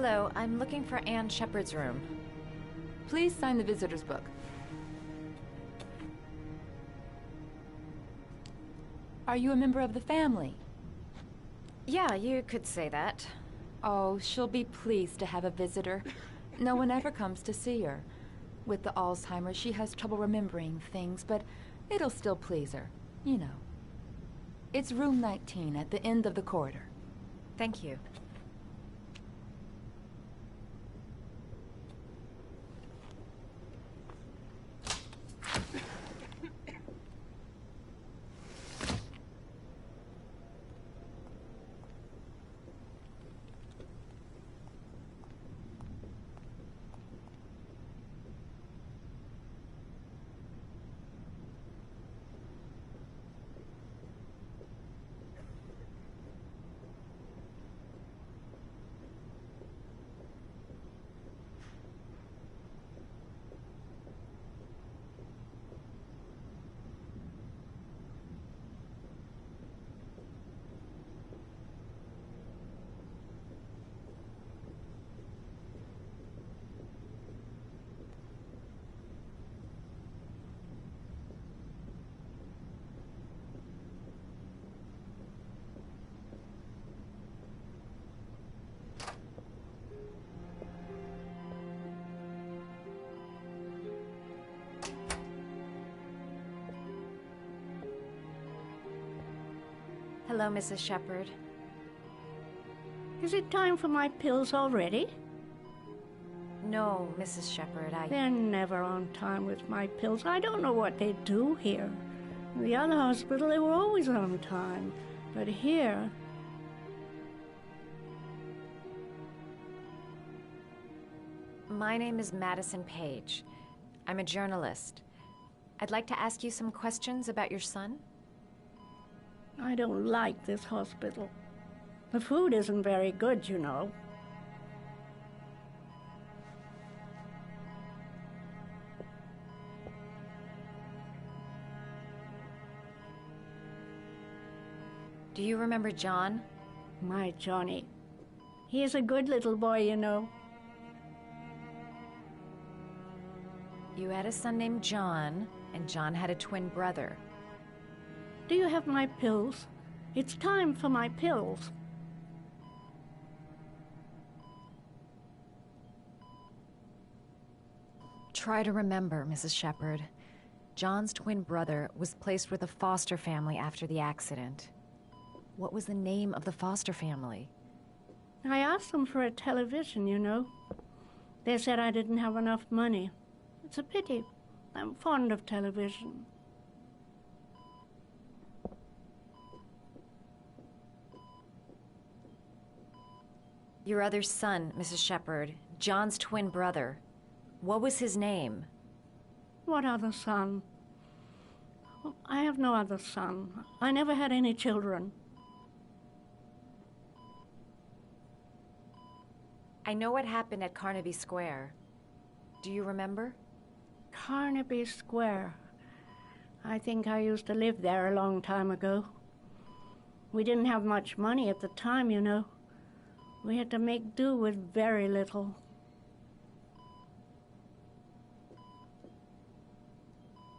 Hello, I'm looking for Anne Shepard's room. Please sign the visitor's book. Are you a member of the family? Yeah, you could say that. Oh, she'll be pleased to have a visitor. No one ever comes to see her. With the Alzheimer's, she has trouble remembering things, but it'll still please her. You know. It's room 19 at the end of the corridor. Thank you. Hello, Mrs. Shepard. Is it time for my pills already? No, Mrs. Shepard, They're never on time with my pills. I don't know what they do here. In the other hospital, they were always on time. But here... My name is Madison Page. I'm a journalist. I'd like to ask you some questions about your son. I don't like this hospital. The food isn't very good, you know. Do you remember John? My Johnny. He is a good little boy, you know. You had a son named John, and John had a twin brother. Do you have my pills? It's time for my pills. Try to remember, Mrs. Shepard. John's twin brother was placed with a foster family after the accident. What was the name of the foster family? I asked them for a television, you know. They said I didn't have enough money. It's a pity. I'm fond of television. Your other son, Mrs. Shepard, John's twin brother. What was his name? What other son? Oh, I have no other son. I never had any children. I know what happened at Carnaby Square. Do you remember? Carnaby Square. I think I used to live there a long time ago. We didn't have much money at the time, you know. We had to make do with very little.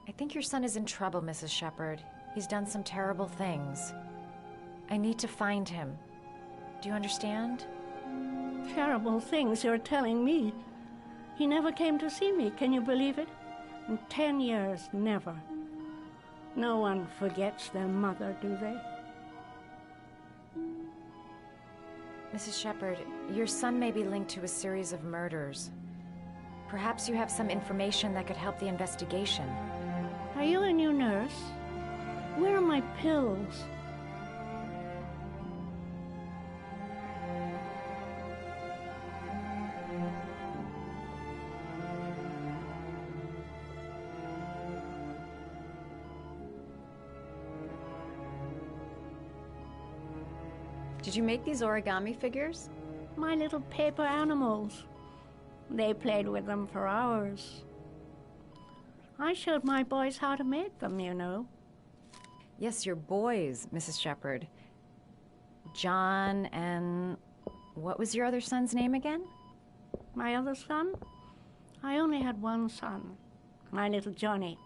I think your son is in trouble, Mrs. Shepard. He's done some terrible things. I need to find him. Do you understand? Terrible things you're telling me. He never came to see me, can you believe it? In 10 years, never. No one forgets their mother, do they? Mrs. Shepard, your son may be linked to a series of murders. Perhaps you have some information that could help the investigation. Are you a new nurse? Where are my pills? Did you make these origami figures? My little paper animals. They played with them for hours. I showed my boys how to make them, you know. Yes, your boys, Mrs. Shepard. John and... What was your other son's name again? My other son? I only had one son, my little Johnny.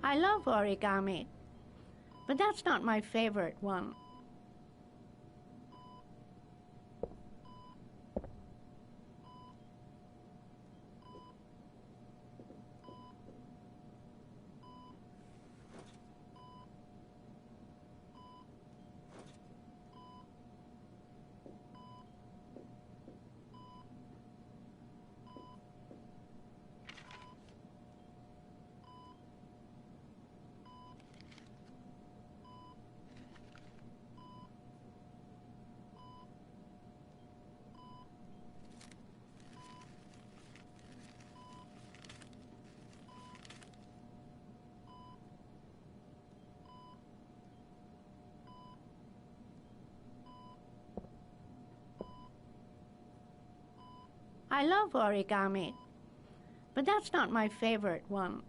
I love origami, but that's not my favorite one. I love origami, but that's not my favorite one.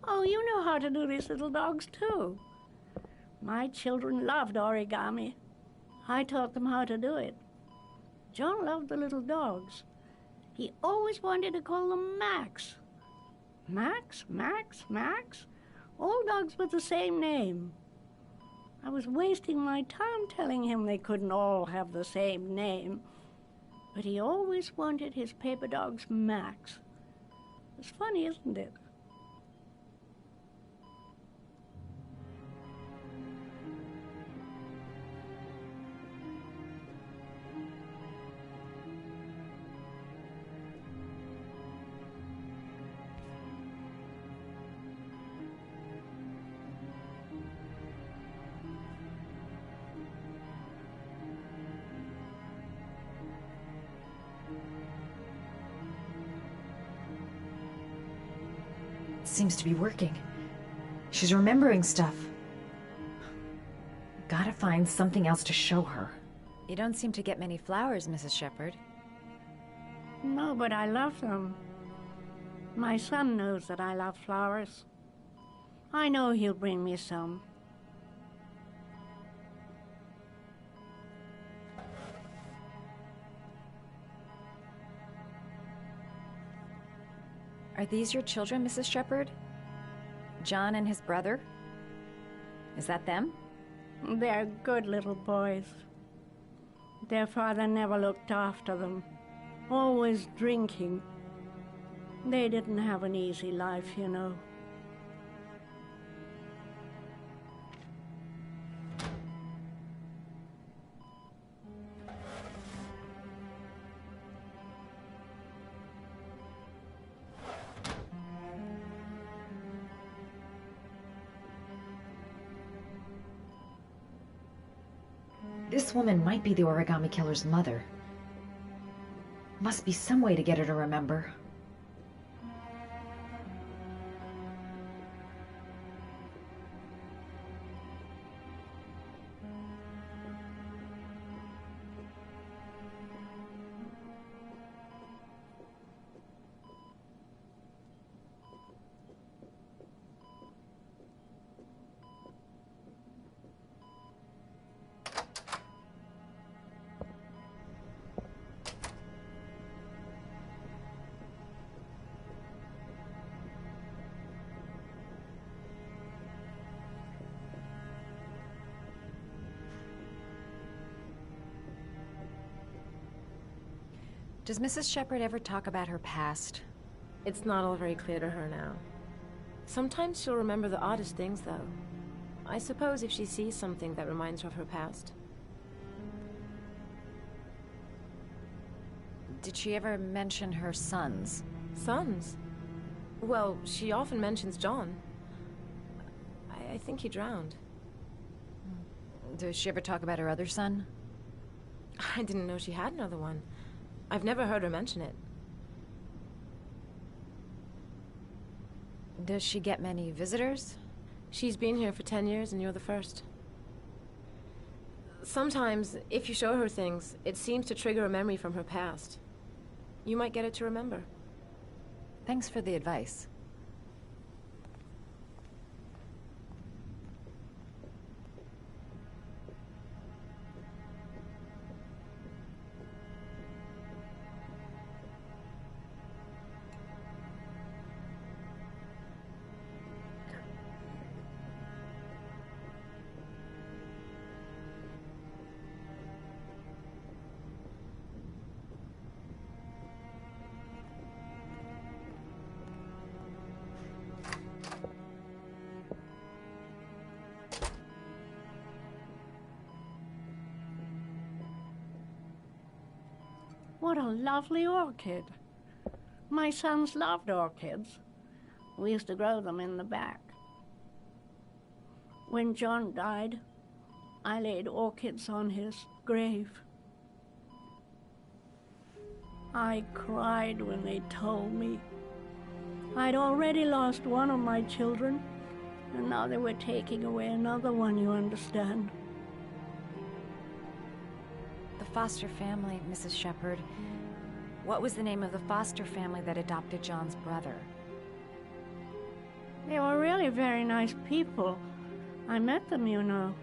Oh, you know how to do these little dogs, too. My children loved origami. I taught them how to do it. John loved the little dogs. He always wanted to call them Max. Max, Max, Max? All dogs with the same name. I was wasting my time telling him they couldn't all have the same name. But he always wanted his paper dogs Max. It's funny, isn't it? Seems to be working. She's remembering stuff. Gotta find something else to show her. You don't seem to get many flowers, Mrs. Shepherd. No, but I love them. My son knows that I love flowers. I know he'll bring me some. Are these your children, Mrs. Shepherd? John and his brother? Is that them? They're good little boys. Their father never looked after them, always drinking. They didn't have an easy life, you know. This woman might be the origami killer's mother. Must be some way to get her to remember. Does Mrs. Shepherd ever talk about her past? It's not all very clear to her now. Sometimes she'll remember the oddest things, though. I suppose if she sees something that reminds her of her past. Did she ever mention her sons? Sons? Well, she often mentions John. I think he drowned. Does she ever talk about her other son? I didn't know she had another one. I've never heard her mention it. Does she get many visitors? She's been here for 10 years and you're the first. Sometimes, if you show her things, it seems to trigger a memory from her past. You might get it to remember. Thanks for the advice. What a lovely orchid. My sons loved orchids. We used to grow them in the back. When John died, I laid orchids on his grave. I cried when they told me. I'd already lost one of my children, and now they were taking away another one, you understand. The foster family, Mrs. Shepherd. What was the name of the foster family that adopted John's brother? They were really very nice people. I met them, you know.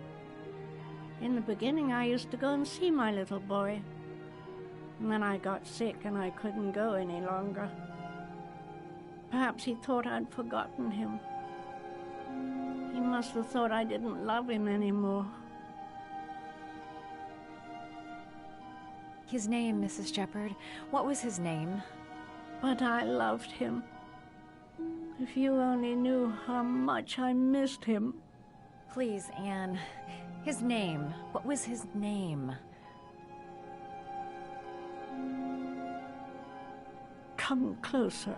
In the beginning, I used to go and see my little boy. And then I got sick and I couldn't go any longer. Perhaps he thought I'd forgotten him. He must have thought I didn't love him anymore. His name, Mrs. Shepherd. What was his name? But I loved him. If you only knew how much I missed him. Please, Anne. His name. What was his name? Come closer.